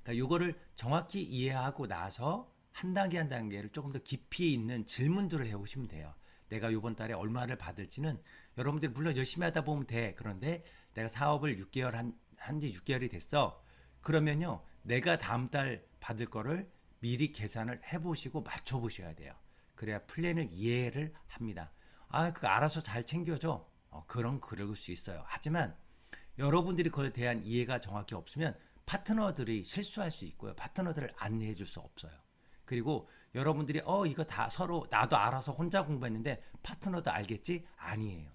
그러니까 요거를 정확히 이해하고 나서 한 단계 한 단계를 조금 더 깊이 있는 질문들을 해오시면 돼요. 내가 이번 달에 얼마를 받을지는 여러분들이 물론 열심히 하다 보면 돼. 그런데 내가 사업을 6개월 한지 6개월이 됐어. 그러면요, 내가 다음 달 받을 거를 미리 계산을 해보시고 맞춰보셔야 돼요. 그래야 플랜을 이해를 합니다. 아, 그거 알아서 잘 챙겨줘. 그럼 그럴 수 있어요. 하지만 여러분들이 그거에 대한 이해가 정확히 없으면 파트너들이 실수할 수 있고요. 파트너들을 안내해 줄 수 없어요. 그리고 여러분들이 이거 다 서로 나도 알아서 혼자 공부했는데 파트너도 알겠지? 아니에요.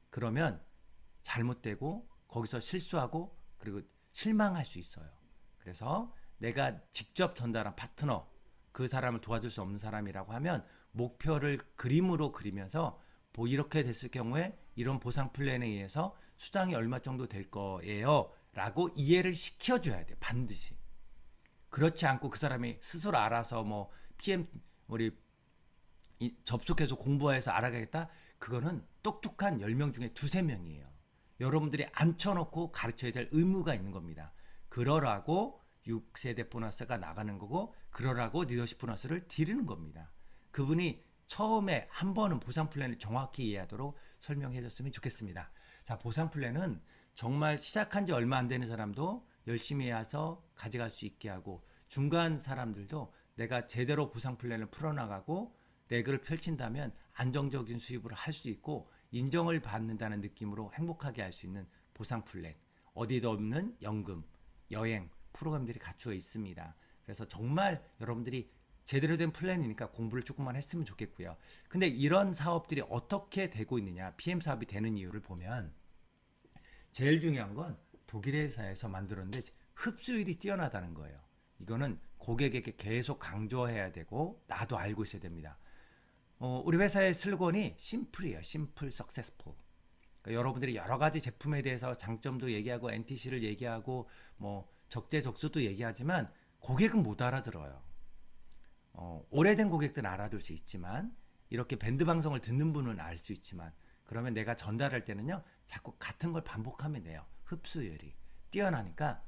그러면 잘못되고 거기서 실수하고 그리고 실망할 수 있어요. 그래서 내가 직접 전달한 파트너, 그 사람을 도와줄 수 없는 사람이라고 하면 목표를 그림으로 그리면서 이렇게 됐을 경우에 이런 보상 플랜에 의해서 수당이 얼마 정도 될 거예요 라고 이해를 시켜줘야 돼요. 반드시. 그렇지 않고 그 사람이 스스로 알아서 뭐 PM 우리 접속해서 공부해서 알아가겠다? 그거는 똑똑한 10명 중에 2~3명이에요. 여러분들이 앉혀놓고 가르쳐야 될 의무가 있는 겁니다. 그러라고 6세대 보너스가 나가는 거고, 그러라고 리더십 보너스를 드리는 겁니다. 그분이 처음에 한 번은 보상 플랜을 정확히 이해하도록 설명해 줬으면 좋겠습니다. 자, 보상 플랜은 정말 시작한 지 얼마 안 되는 사람도 열심히 해서 가져갈 수 있게 하고, 중간 사람들도 내가 제대로 보상 플랜을 풀어나가고 레그를 펼친다면 안정적인 수입을 할 수 있고 인정을 받는다는 느낌으로 행복하게 할 수 있는 보상 플랜, 어디도 없는 연금, 여행, 프로그램들이 갖추어 있습니다. 그래서 정말 여러분들이 제대로 된 플랜이니까 공부를 조금만 했으면 좋겠고요. 근데 이런 사업들이 어떻게 되고 있느냐, PM 사업이 되는 이유를 보면 제일 중요한 건 독일 회사에서 만들었는데 흡수율이 뛰어나다는 거예요. 이거는 고객에게 계속 강조해야 되고 나도 알고 있어야 됩니다. 우리 회사의 슬로건이 심플이에요. 심플 석세스풀. 그러니까 여러분들이 여러 가지 제품에 대해서 장점도 얘기하고 NTC를 얘기하고 뭐 적재적소도 얘기하지만 고객은 못 알아들어요. 오래된 고객들은 알아둘 수 있지만 이렇게 밴드 방송을 듣는 분은 알 수 있지만, 그러면 내가 전달할 때는요 자꾸 같은 걸 반복하면 돼요. 흡수율이 뛰어나니까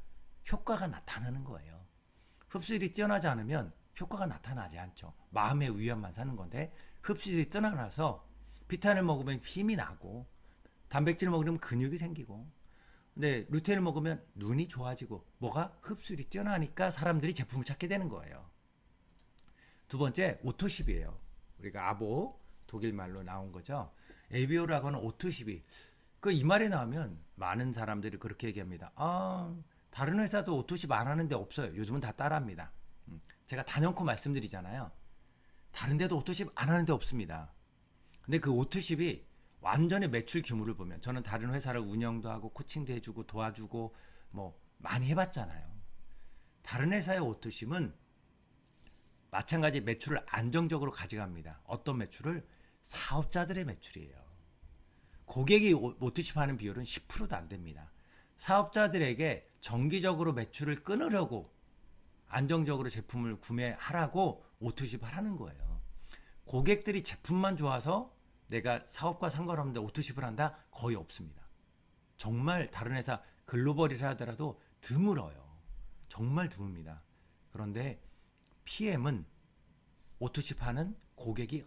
효과가 나타나는 거예요. 흡수율이 뛰어나지 않으면 효과가 나타나지 않죠. 마음의 위안만 사는 건데, 흡수율이 뛰어나서 비타민을 먹으면 힘이 나고 단백질을 먹으면 근육이 생기고, 근데 루테인을 먹으면 눈이 좋아지고, 뭐가 흡수율이 뛰어나니까 사람들이 제품을 찾게 되는 거예요. 두 번째, 오토십이에요. 우리가 아보, 독일 말로 나온 거죠. ABO라고 하는 오토십이. 이 말이 나오면 많은 사람들이 그렇게 얘기합니다. 다른 회사도 오토십 안 하는데 없어요. 요즘은 다 따라합니다. 제가 단연코 말씀드리잖아요. 다른 데도 오토십 안 하는데 없습니다. 근데 그 오토십이 완전히 매출 규모를 보면, 저는 다른 회사를 운영도 하고 코칭도 해주고 도와주고 뭐 많이 해봤잖아요. 다른 회사의 오토십은 마찬가지 매출을 안정적으로 가져갑니다. 어떤 매출을? 사업자들의 매출이에요. 고객이 오토십 하는 비율은 10%도 안 됩니다. 사업자들에게 정기적으로 매출을 끊으려고 안정적으로 제품을 구매하라고 오토십을 하는 거예요. 고객들이 제품만 좋아서 내가 사업과 상관없는데 오토십을 한다? 거의 없습니다. 정말 다른 회사 글로벌이라 하더라도 드물어요. 정말 드뭅니다. 그런데 PM은 오토십하는 고객이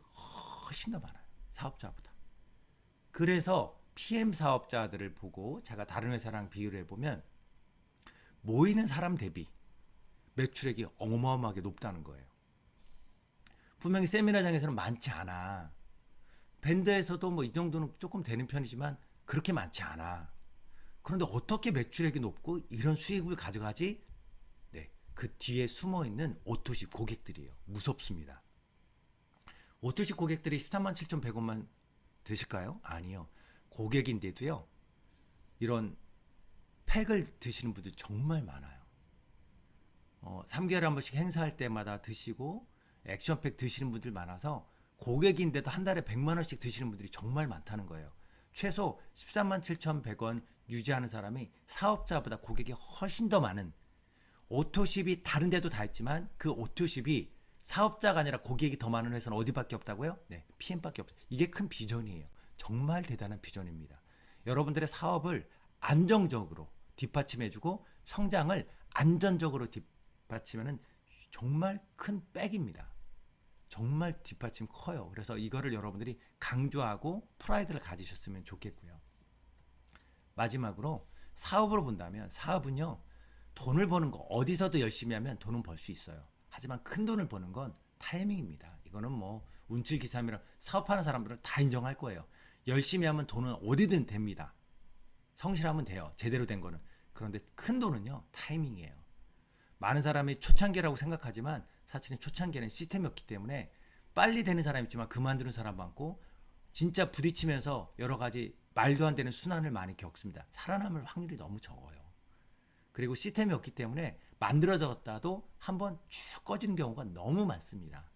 훨씬 더 많아요. 사업자보다. 그래서 PM 사업자들을 보고 제가 다른 회사랑 비교를 해보면 모이는 사람 대비 매출액이 어마어마하게 높다는 거예요. 분명히 세미나장에서는 많지 않아. 밴드에서도 뭐 이 정도는 조금 되는 편이지만 그렇게 많지 않아. 그런데 어떻게 매출액이 높고 이런 수익을 가져가지? 네, 그 뒤에 숨어 있는 오토십 고객들이에요. 무섭습니다. 오토십 고객들이 13만 7,100원만 드실까요? 아니요. 고객인데도요. 이런 팩을 드시는 분들 정말 많아요. 3개월에 한 번씩 행사할 때마다 드시고 액션팩 드시는 분들 많아서 고객인데도 한 달에 100만 원씩 드시는 분들이 정말 많다는 거예요. 최소 13만 7,100원 유지하는 사람이 사업자보다 고객이 훨씬 더 많은, 오토십이 다른 데도 다 있지만 그 오토십이 사업자가 아니라 고객이 더 많은 회사는 어디밖에 없다고요? 네, PM밖에 없어요. 이게 큰 비전이에요. 정말 대단한 비전입니다. 여러분들의 사업을 안정적으로 뒷받침해주고 성장을 안전적으로 뒷받침하는 정말 큰 백입니다. 정말 뒷받침 커요. 그래서 이거를 여러분들이 강조하고 프라이드를 가지셨으면 좋겠고요. 마지막으로 사업으로 본다면, 사업은요, 돈을 버는 거 어디서도 열심히 하면 돈은 벌 수 있어요. 하지만 큰 돈을 버는 건 타이밍입니다. 이거는 뭐 운칠기삼이랑 사업하는 사람들은 다 인정할 거예요. 열심히 하면 돈은 어디든 됩니다. 성실하면 돼요. 제대로 된 거는. 그런데 큰 돈은요, 타이밍이에요. 많은 사람이 초창기라고 생각하지만 사실은 초창기에는 시스템이 없기 때문에 빨리 되는 사람이 있지만 그만두는 사람 많고, 진짜 부딪히면서 여러 가지 말도 안 되는 순환을 많이 겪습니다. 살아남을 확률이 너무 적어요. 그리고 시스템이 없기 때문에 만들어졌다도 한번 쭉 꺼지는 경우가 너무 많습니다.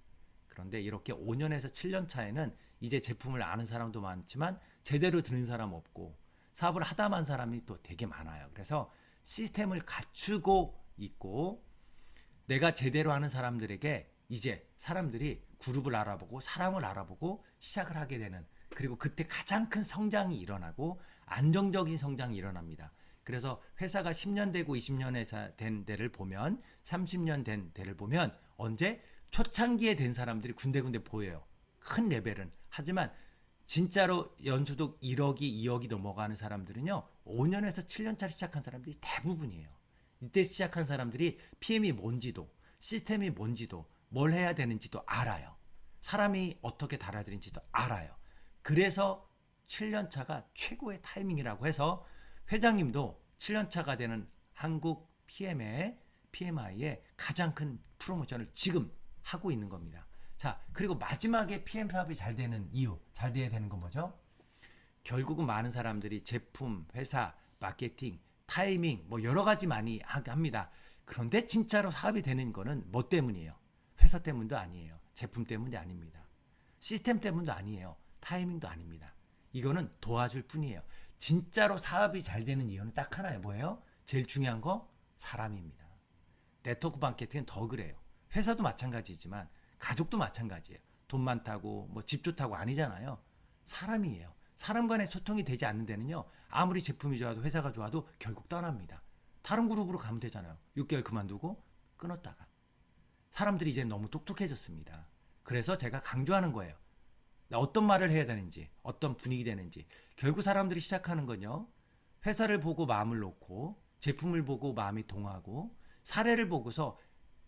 그런데 이렇게 5년에서 7년 차에는 이제 제품을 아는 사람도 많지만 제대로 드는 사람 없고, 사업을 하다만 사람이 또 되게 많아요. 그래서 시스템을 갖추고 있고, 내가 제대로 하는 사람들에게 이제 사람들이 그룹을 알아보고 사람을 알아보고 시작을 하게 되는, 그리고 그때 가장 큰 성장이 일어나고 안정적인 성장이 일어납니다. 그래서 회사가 10년 되고 20년 된 데를 보면, 30년 된 데를 보면 언제? 초창기에 된 사람들이 군데군데 보여요. 큰 레벨은. 하지만 진짜로 연소득 1억이 2억이 넘어가는 사람들은요, 5년에서 7년짜리 시작한 사람들이 대부분이에요. 이때 시작한 사람들이 PM이 뭔지도, 시스템이 뭔지도, 뭘 해야 되는지도 알아요. 사람이 어떻게 달아들인지도 알아요. 그래서 7년차가 최고의 타이밍이라고 해서 회장님도 7년차가 되는 한국 PMI의 가장 큰 프로모션을 지금 하고 있는 겁니다. 자, 그리고 마지막에 PM 사업이 잘 되는 이유, 잘 돼야 되는 건 뭐죠? 결국은 많은 사람들이 제품, 회사, 마케팅, 타이밍, 뭐 여러 가지 많이 합니다. 그런데 진짜로 사업이 되는 거는 뭐 때문이에요? 회사 때문도 아니에요. 제품 때문도 아닙니다. 시스템 때문도 아니에요. 타이밍도 아닙니다. 이거는 도와줄 뿐이에요. 진짜로 사업이 잘 되는 이유는 딱 하나예요. 뭐예요? 제일 중요한 거? 사람입니다. 네트워크 마케팅은 더 그래요. 회사도 마찬가지지만 가족도 마찬가지예요. 돈 많다고 뭐 집 좋다고 아니잖아요. 사람이에요. 사람 간의 소통이 되지 않는 데는요, 아무리 제품이 좋아도 회사가 좋아도 결국 떠납니다. 다른 그룹으로 가면 되잖아요. 6개월 그만두고 끊었다가. 사람들이 이제 너무 똑똑해졌습니다. 그래서 제가 강조하는 거예요. 어떤 말을 해야 되는지, 어떤 분위기 되는지. 결국 사람들이 시작하는 건요, 회사를 보고 마음을 놓고, 제품을 보고 마음이 동하고, 사례를 보고서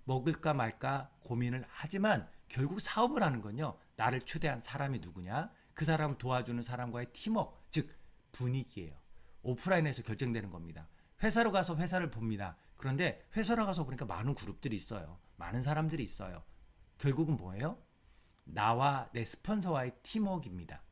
먹을까 말까 고민을 하지만, 결국 사업을 하는 건요, 나를 초대한 사람이 누구냐, 그 사람을 도와주는 사람과의 팀워크, 즉 분위기예요. 오프라인에서 결정되는 겁니다. 회사로 가서 회사를 봅니다. 그런데 회사로 가서 보니까 많은 그룹들이 있어요. 많은 사람들이 있어요. 결국은 뭐예요? 나와 내 스폰서와의 팀워크입니다.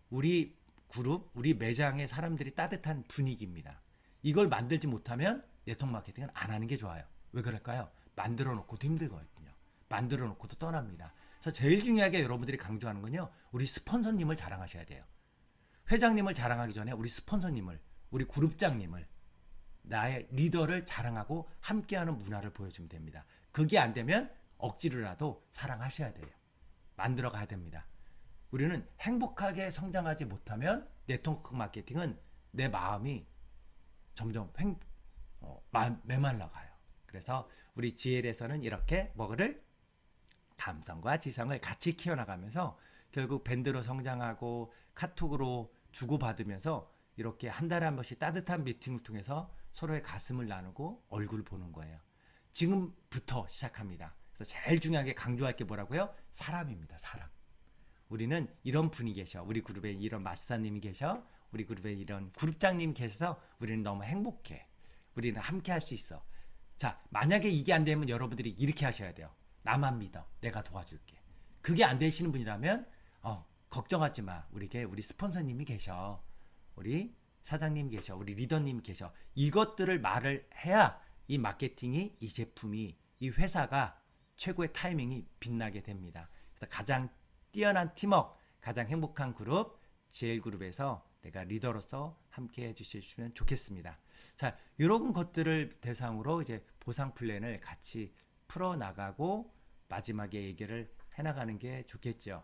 우리 그룹, 우리 매장의 사람들이 따뜻한 분위기입니다. 이걸 만들지 못하면 네트워크 마케팅은 안 하는 게 좋아요. 왜 그럴까요? 만들어 놓고도 힘들거든요. 만들어 놓고도 떠납니다. 그래서 제일 중요하게 여러분들이 강조하는 건요, 우리 스폰서님을 자랑하셔야 돼요. 회장님을 자랑하기 전에 우리 스폰서님을, 우리 그룹장님을, 나의 리더를 자랑하고 함께하는 문화를 보여주면 됩니다. 그게 안 되면 억지로라도 사랑하셔야 돼요. 만들어 가야 됩니다. 우리는 행복하게 성장하지 못하면 네트워크 마케팅은 내 마음이 점점 메말라 가요. 그래서 우리 GL에서는 이렇게 뭐를 감성과 지성을 같이 키워나가면서 결국 밴드로 성장하고 카톡으로 주고받으면서 이렇게 한 달에 한 번씩 따뜻한 미팅을 통해서 서로의 가슴을 나누고 얼굴을 보는 거예요. 지금부터 시작합니다. 그래서 제일 중요하게 강조할 게 뭐라고요? 사람입니다. 사람. 우리는 이런 분이 계셔. 우리 그룹에 이런 마스터님이 계셔. 우리 그룹에 이런 그룹장님이 계셔서 우리는 너무 행복해. 우리는 함께 할 수 있어. 자, 만약에 이게 안 되면 여러분들이 이렇게 하셔야 돼요. 나만 믿어. 내가 도와줄게. 그게 안 되시는 분이라면 걱정하지 마. 우리 스폰서님이 계셔. 우리 사장님 계셔. 우리 리더님 계셔. 이것들을 말을 해야 이 마케팅이, 이 제품이, 이 회사가 최고의 타이밍이 빛나게 됩니다. 그래서 가장 뛰어난 팀워크, 가장 행복한 그룹, GL그룹에서 내가 리더로서 함께 해주시면 좋겠습니다. 자, 이런 것들을 대상으로 이제 보상 플랜을 같이 풀어나가고 마지막에 얘기를 해나가는 게 좋겠죠.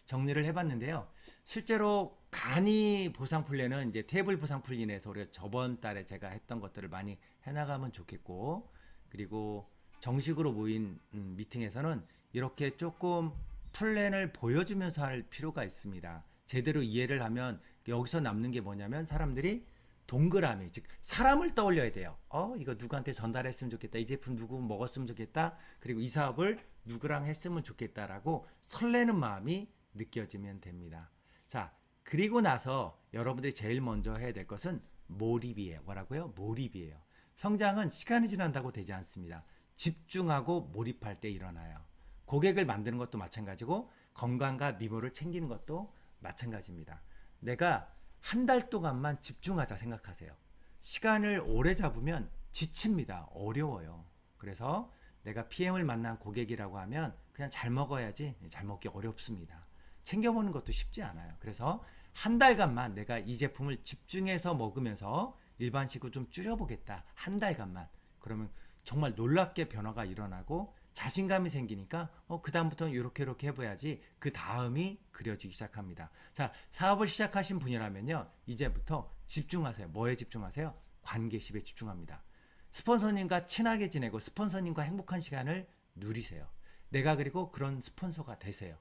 정리를 해봤는데요. 실제로 간이 보상 플랜은 이제 테이블 보상 플랜에서 우리가 저번 달에 제가 했던 것들을 많이 해나가면 좋겠고, 그리고 정식으로 모인 미팅에서는 이렇게 조금 플랜을 보여주면서 할 필요가 있습니다. 제대로 이해를 하면 여기서 남는 게 뭐냐면 사람들이 동그라미, 즉 사람을 떠올려야 돼요. 이거 누구한테 전달했으면 좋겠다. 이 제품 누구 먹었으면 좋겠다. 그리고 이 사업을 누구랑 했으면 좋겠다라고 설레는 마음이 느껴지면 됩니다. 자, 그리고 나서 여러분들이 제일 먼저 해야 될 것은 몰입이에요. 뭐라고요? 몰입이에요. 성장은 시간이 지난다고 되지 않습니다. 집중하고 몰입할 때 일어나요. 고객을 만드는 것도 마찬가지고 건강과 미모를 챙기는 것도 마찬가지입니다. 내가 한 달 동안만 집중하자 생각하세요. 시간을 오래 잡으면 지칩니다. 어려워요. 그래서 내가 PM을 만난 고객이라고 하면 그냥 잘 먹어야지 잘 먹기 어렵습니다. 챙겨보는 것도 쉽지 않아요. 그래서 한 달간만 내가 이 제품을 집중해서 먹으면서 일반식으로 좀 줄여보겠다. 한 달간만. 그러면 정말 놀랍게 변화가 일어나고 자신감이 생기니까 그 다음부터는 이렇게 해봐야지. 그 다음이 그려지기 시작합니다. 자, 사업을 시작하신 분이라면요, 이제부터 집중하세요. 뭐에 집중하세요? 관계십에 집중합니다. 스폰서님과 친하게 지내고 스폰서님과 행복한 시간을 누리세요. 내가 그리고 그런 스폰서가 되세요.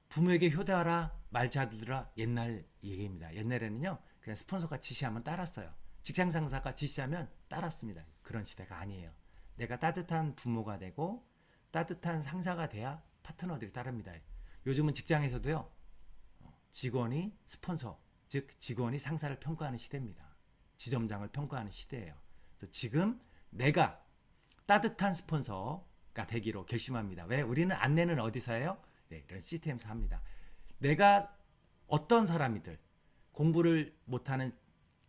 부모에게 효도하라, 말 잘 들으라, 옛날 얘기입니다. 옛날에는요, 그냥 스폰서가 지시하면 따랐어요. 직장 상사가 지시하면 따랐습니다. 그런 시대가 아니에요. 내가 따뜻한 부모가 되고 따뜻한 상사가 돼야 파트너들이 따릅니다. 요즘은 직장에서도요, 직원이 스폰서, 즉 직원이 상사를 평가하는 시대입니다. 지점장을 평가하는 시대예요. 그래서 지금 내가 따뜻한 스폰서가 되기로 결심합니다. 왜? 우리는 안내는 어디서 해요? 네, 이런 시스템에서 합니다. 내가 어떤 사람이든, 공부를 못하는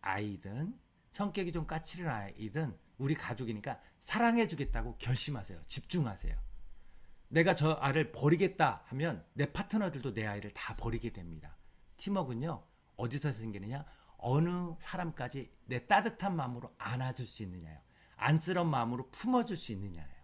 아이든 성격이 좀 까칠한 아이든 우리 가족이니까 사랑해주겠다고 결심하세요. 집중하세요. 내가 저 아이를 버리겠다 하면 내 파트너들도 내 아이를 다 버리게 됩니다. 팀워크는요, 어디서 생기느냐? 어느 사람까지 내 따뜻한 마음으로 안아줄 수 있느냐요. 안쓰러운 마음으로 품어줄 수 있느냐예요.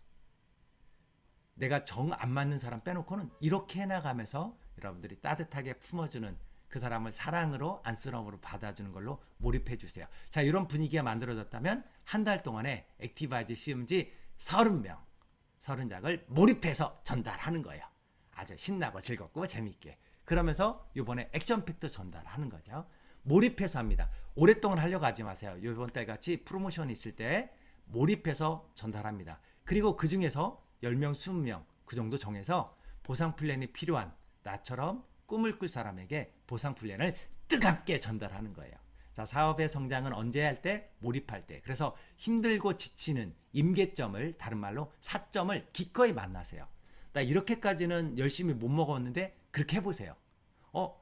내가 정 안 맞는 사람 빼놓고는 이렇게 해나가면서 여러분들이 따뜻하게 품어주는 그 사람을 사랑으로, 안쓰러움으로 받아주는 걸로 몰입해 주세요. 자, 이런 분위기가 만들어졌다면 한 달 동안에 액티바이즈 CMG 30명, 30장을 몰입해서 전달하는 거예요. 아주 신나고 즐겁고 재밌게. 그러면서 이번에 액션팩도 전달하는 거죠. 몰입해서 합니다. 오랫동안 하려고 하지 마세요. 이번 달 같이 프로모션이 있을 때 몰입해서 전달합니다. 그리고 그 중에서 10명, 20명 그 정도 정해서 보상 플랜이 필요한 나처럼 꿈을 꿀 사람에게 보상 플랜을 뜨겁게 전달하는 거예요. 자, 사업의 성장은 언제 할 때? 몰입할 때. 그래서 힘들고 지치는 임계점을, 다른 말로 사점을 기꺼이 만나세요. 나 이렇게까지는 열심히 못 먹었는데 그렇게 해보세요.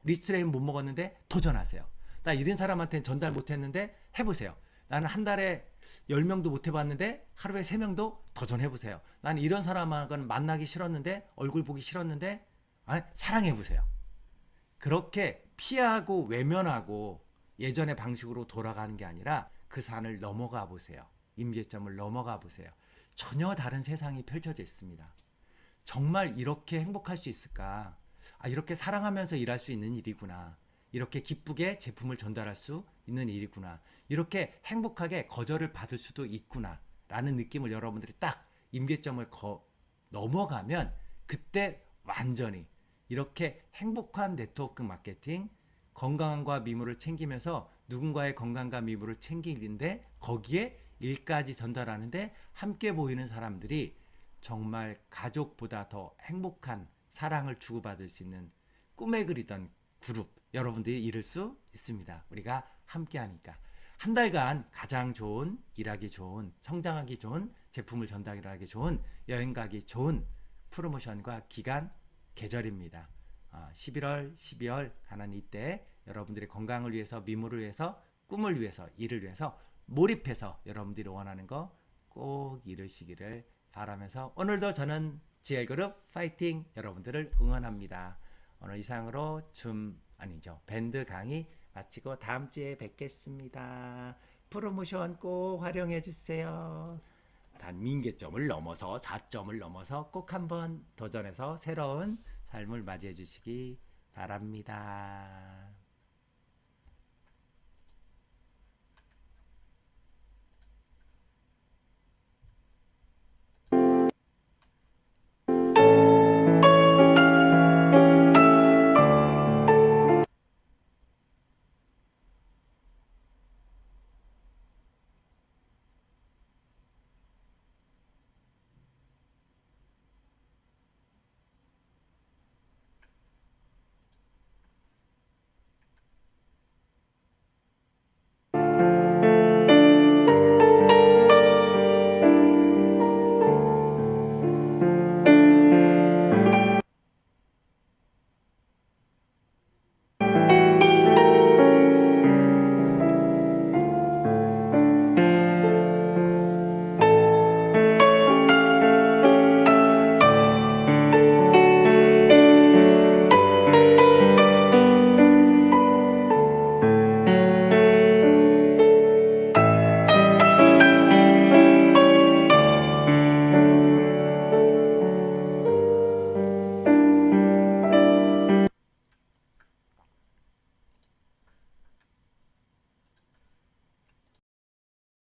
리스트레인 못 먹었는데 도전하세요. 나 이런 사람한테는 전달 못했는데 해보세요. 나는 한 달에 10명도 못 해봤는데 하루에 3명도 도전해보세요. 나는 이런 사람하고는 만나기 싫었는데, 얼굴 보기 싫었는데 사랑해보세요. 그렇게 피하고 외면하고 예전의 방식으로 돌아가는 게 아니라 그 산을 넘어가 보세요. 임계점을 넘어가 보세요. 전혀 다른 세상이 펼쳐져 있습니다. 정말 이렇게 행복할 수 있을까? 이렇게 사랑하면서 일할 수 있는 일이구나. 이렇게 기쁘게 제품을 전달할 수 있는 일이구나. 이렇게 행복하게 거절을 받을 수도 있구나. 라는 느낌을 여러분들이 딱 임계점을 넘어가면 그때 완전히 이렇게 행복한 네트워크 마케팅, 건강과 미모를 챙기면서 누군가의 건강과 미모를 챙기는데 거기에 일까지 전달하는데 함께 보이는 사람들이 정말 가족보다 더 행복한 사랑을 주고받을 수 있는 꿈에 그리던 그룹, 여러분들이 이룰 수 있습니다. 우리가 함께 하니까. 한 달간 가장 좋은, 일하기 좋은, 성장하기 좋은, 제품을 전달하기 좋은, 여행 가기 좋은 프로모션과 기간, 계절입니다. 11월, 12월 가는 이때 여러분들의 건강을 위해서, 미모를 위해서, 꿈을 위해서, 일을 위해서 몰입해서 여러분들이 원하는 거 꼭 이루시기를 바라면서 오늘도 저는 GL그룹 파이팅 여러분들을 응원합니다. 오늘 이상으로 밴드 강의 마치고 다음 주에 뵙겠습니다. 프로모션 꼭 활용해 주세요. 단민계점을 넘어서 4점을 넘어서 꼭 한번 도전해서 새로운 삶을 맞이해 주시기 바랍니다.